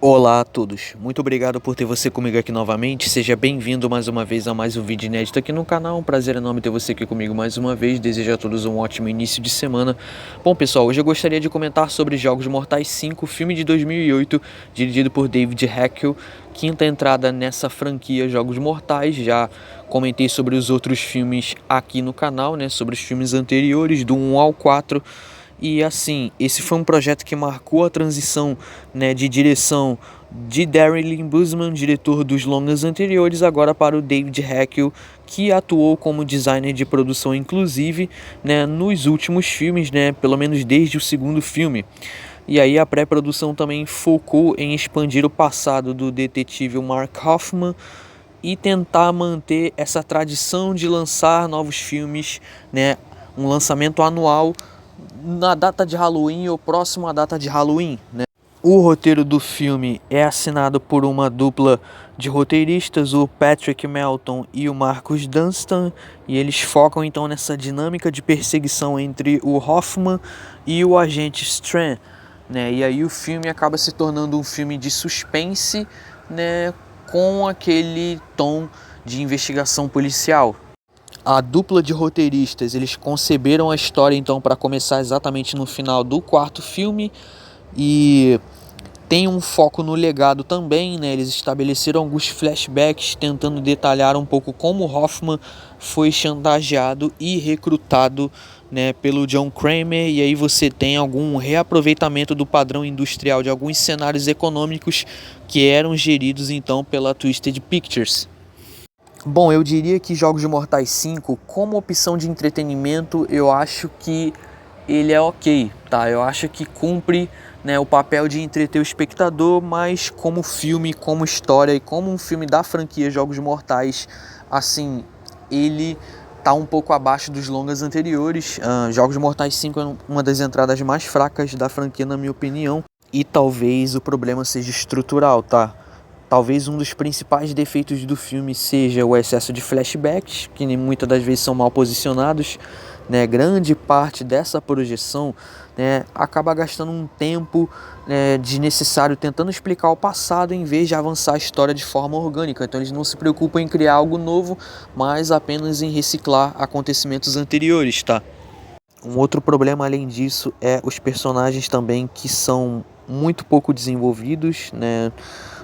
Olá a todos, muito obrigado por ter você comigo aqui novamente, seja bem-vindo mais uma vez a mais um vídeo inédito aqui no canal, um prazer enorme ter você aqui comigo mais uma vez, desejo a todos um ótimo início de semana. Bom pessoal, hoje eu gostaria de comentar sobre Jogos Mortais 5, filme de 2008, dirigido por David Heckel, quinta entrada nessa franquia Jogos Mortais. Já comentei sobre os outros filmes aqui no canal, né, sobre os filmes anteriores, do 1 ao 4. E assim, esse foi um projeto que marcou a transição, né, de direção de Darren Lynn Bousman, diretor dos longas anteriores, agora para o David Heckel, que atuou como designer de produção inclusive, né, nos últimos filmes, né, pelo menos desde o segundo filme. E aí a pré-produção também focou em expandir o passado do detetive Mark Hoffman e tentar manter essa tradição de lançar novos filmes, né, um lançamento anual na data de Halloween ou próximo à data de Halloween, né? O roteiro do filme é assinado por uma dupla de roteiristas, o Patrick Melton e o Marcus Dunstan, e eles focam então nessa dinâmica de perseguição entre o Hoffman e o agente Strand, né? E aí o filme acaba se tornando um filme de suspense, né, com aquele tom de investigação policial. A dupla de roteiristas, eles conceberam a história então para começar exatamente no final do quarto filme e tem um foco no legado também, né? Eles estabeleceram alguns flashbacks tentando detalhar um pouco como Hoffman foi chantageado e recrutado, né, pelo John Kramer, e aí você tem algum reaproveitamento do padrão industrial de alguns cenários econômicos que eram geridos então pela Twisted Pictures. Bom, eu diria que Jogos Mortais 5, como opção de entretenimento, eu acho que ele é ok, tá? Eu acho que cumpre, né, o papel de entreter o espectador, mas como filme, como história e como um filme da franquia Jogos Mortais, assim, ele tá um pouco abaixo dos longas anteriores. Jogos Mortais 5 é uma das entradas mais fracas da franquia, na minha opinião, e talvez o problema seja estrutural, tá? Talvez um dos principais defeitos do filme seja o excesso de flashbacks, que muitas das vezes são mal posicionados, né? Grande parte dessa projeção, né, acaba gastando um tempo, né, desnecessário tentando explicar o passado em vez de avançar a história de forma orgânica. Então eles não se preocupam em criar algo novo, mas apenas em reciclar acontecimentos anteriores, tá? Um outro problema além disso é os personagens também, que são muito pouco desenvolvidos, né?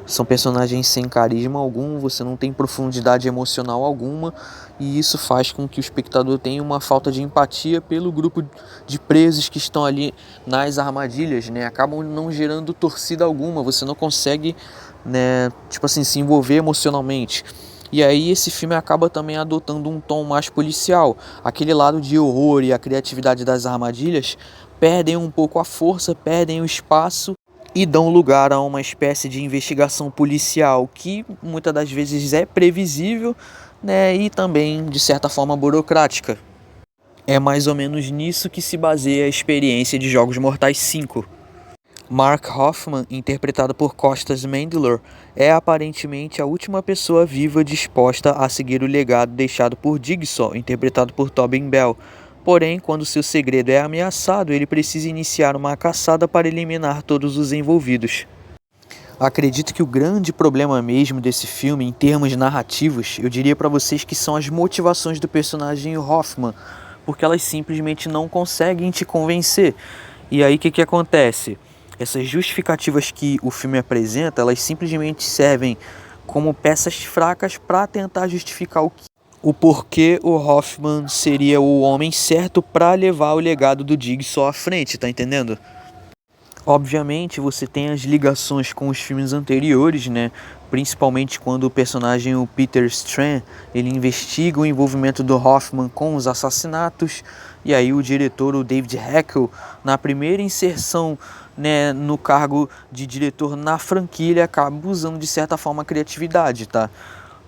São personagens sem carisma algum, você não tem profundidade emocional alguma, e isso faz com que o espectador tenha uma falta de empatia pelo grupo de presos que estão ali nas armadilhas, né? Acabam não gerando torcida alguma, você não consegue, né, tipo assim, se envolver emocionalmente. E aí esse filme acaba também adotando um tom mais policial. Aquele lado de horror e a criatividade das armadilhas perdem um pouco a força, perdem o espaço e dão lugar a uma espécie de investigação policial que muitas das vezes é previsível, né, e também de certa forma burocrática. É mais ou menos nisso que se baseia a experiência de Jogos Mortais 5. Mark Hoffman, interpretado por Costas Mandylor, é aparentemente a última pessoa viva disposta a seguir o legado deixado por Jigsaw, interpretado por Tobin Bell. Porém, quando seu segredo é ameaçado, ele precisa iniciar uma caçada para eliminar todos os envolvidos. Acredito que o grande problema mesmo desse filme, em termos narrativos, eu diria para vocês que são as motivações do personagem Hoffman, porque elas simplesmente não conseguem te convencer. E aí o que acontece? Essas justificativas que o filme apresenta, elas simplesmente servem como peças fracas para tentar justificar o porquê o Hoffman seria o homem certo para levar o legado do Jigsaw à frente, tá entendendo? Obviamente você tem as ligações com os filmes anteriores, né? Principalmente quando o personagem, o Peter Strand, ele investiga o envolvimento do Hoffman com os assassinatos. E aí o diretor, o David Heckel, na primeira inserção, né, no cargo de diretor na franquia, ele acaba usando de certa forma a criatividade, tá?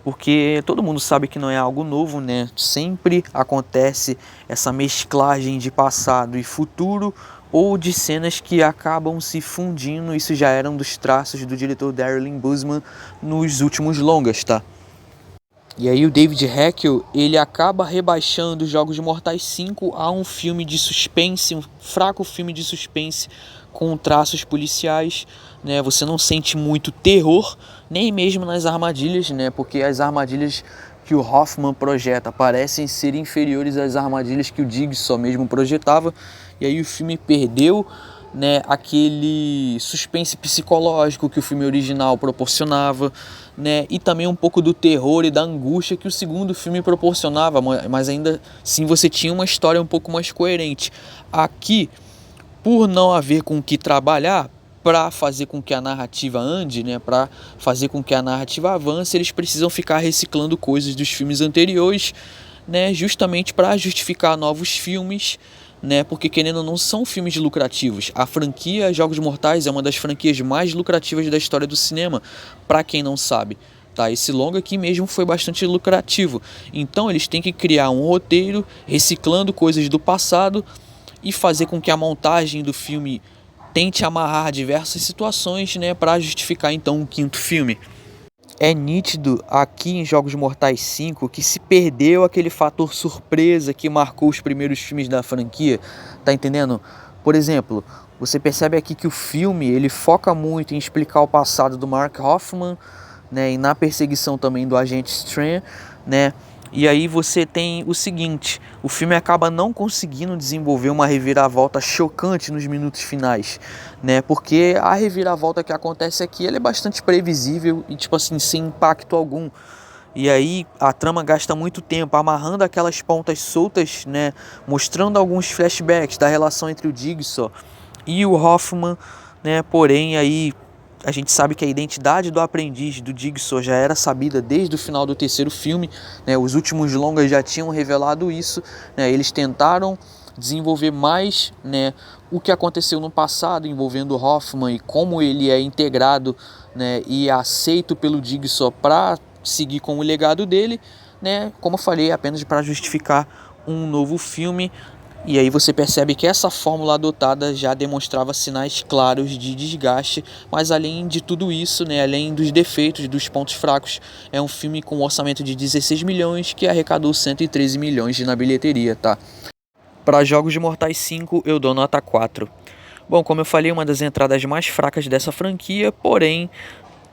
Porque todo mundo sabe que não é algo novo, né? Sempre acontece essa mesclagem de passado e futuro, ou de cenas que acabam se fundindo. Isso já era um dos traços do diretor Darren Lynn Bousman nos últimos longas, tá? E aí o David Heckel, ele acaba rebaixando os Jogos Mortais 5 a um filme de suspense, um fraco filme de suspense, com traços policiais, né? Você não sente muito terror, nem mesmo nas armadilhas, né? Porque as armadilhas que o Hoffman projeta parecem ser inferiores às armadilhas que o Jigsaw mesmo projetava, e aí o filme perdeu, né, aquele suspense psicológico que o filme original proporcionava, né, e também um pouco do terror e da angústia que o segundo filme proporcionava, mas ainda assim você tinha uma história um pouco mais coerente. Aqui, por não haver com o que trabalhar para fazer com que a narrativa ande, né, para fazer com que a narrativa avance, eles precisam ficar reciclando coisas dos filmes anteriores, né, justamente para justificar novos filmes, né, porque querendo ou não são filmes lucrativos. A franquia Jogos Mortais é uma das franquias mais lucrativas da história do cinema, para quem não sabe. Tá, esse longa aqui mesmo foi bastante lucrativo. Então eles têm que criar um roteiro reciclando coisas do passado e fazer com que a montagem do filme tente amarrar diversas situações, né, para justificar então um quinto filme. É nítido aqui em Jogos Mortais 5 que se perdeu aquele fator surpresa que marcou os primeiros filmes da franquia, tá entendendo? Por exemplo, você percebe aqui que o filme ele foca muito em explicar o passado do Mark Hoffman, né, e na perseguição também do agente Strand, né? E aí você tem o seguinte, o filme acaba não conseguindo desenvolver uma reviravolta chocante nos minutos finais, né? Porque a reviravolta que acontece aqui, ela é bastante previsível e tipo assim, sem impacto algum. E aí a trama gasta muito tempo amarrando aquelas pontas soltas, né? Mostrando alguns flashbacks da relação entre o Jigsaw e o Hoffman, né? Porém aí a gente sabe que a identidade do aprendiz do Jigsaw já era sabida desde o final do terceiro filme, né? Os últimos longas já tinham revelado isso, né? Eles tentaram desenvolver mais, né, o que aconteceu no passado envolvendo o Hoffman e como ele é integrado, né, e aceito pelo Jigsaw para seguir com o legado dele, né? Como eu falei, apenas para justificar um novo filme. E aí você percebe que essa fórmula adotada já demonstrava sinais claros de desgaste, mas além de tudo isso, né, além dos defeitos, dos pontos fracos, é um filme com um orçamento de 16 milhões que arrecadou 113 milhões na bilheteria, tá? Para Jogos Mortais 5 eu dou nota 4. Bom, como eu falei, uma das entradas mais fracas dessa franquia, porém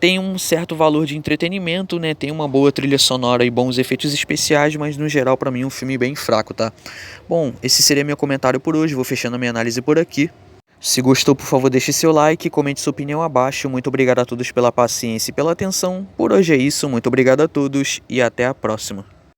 tem um certo valor de entretenimento, né? Tem uma boa trilha sonora e bons efeitos especiais, mas no geral para mim é um filme bem fraco, tá? Bom, esse seria meu comentário por hoje, vou fechando a minha análise por aqui. Se gostou, por favor, deixe seu like, comente sua opinião abaixo. Muito obrigado a todos pela paciência e pela atenção. Por hoje é isso, muito obrigado a todos e até a próxima.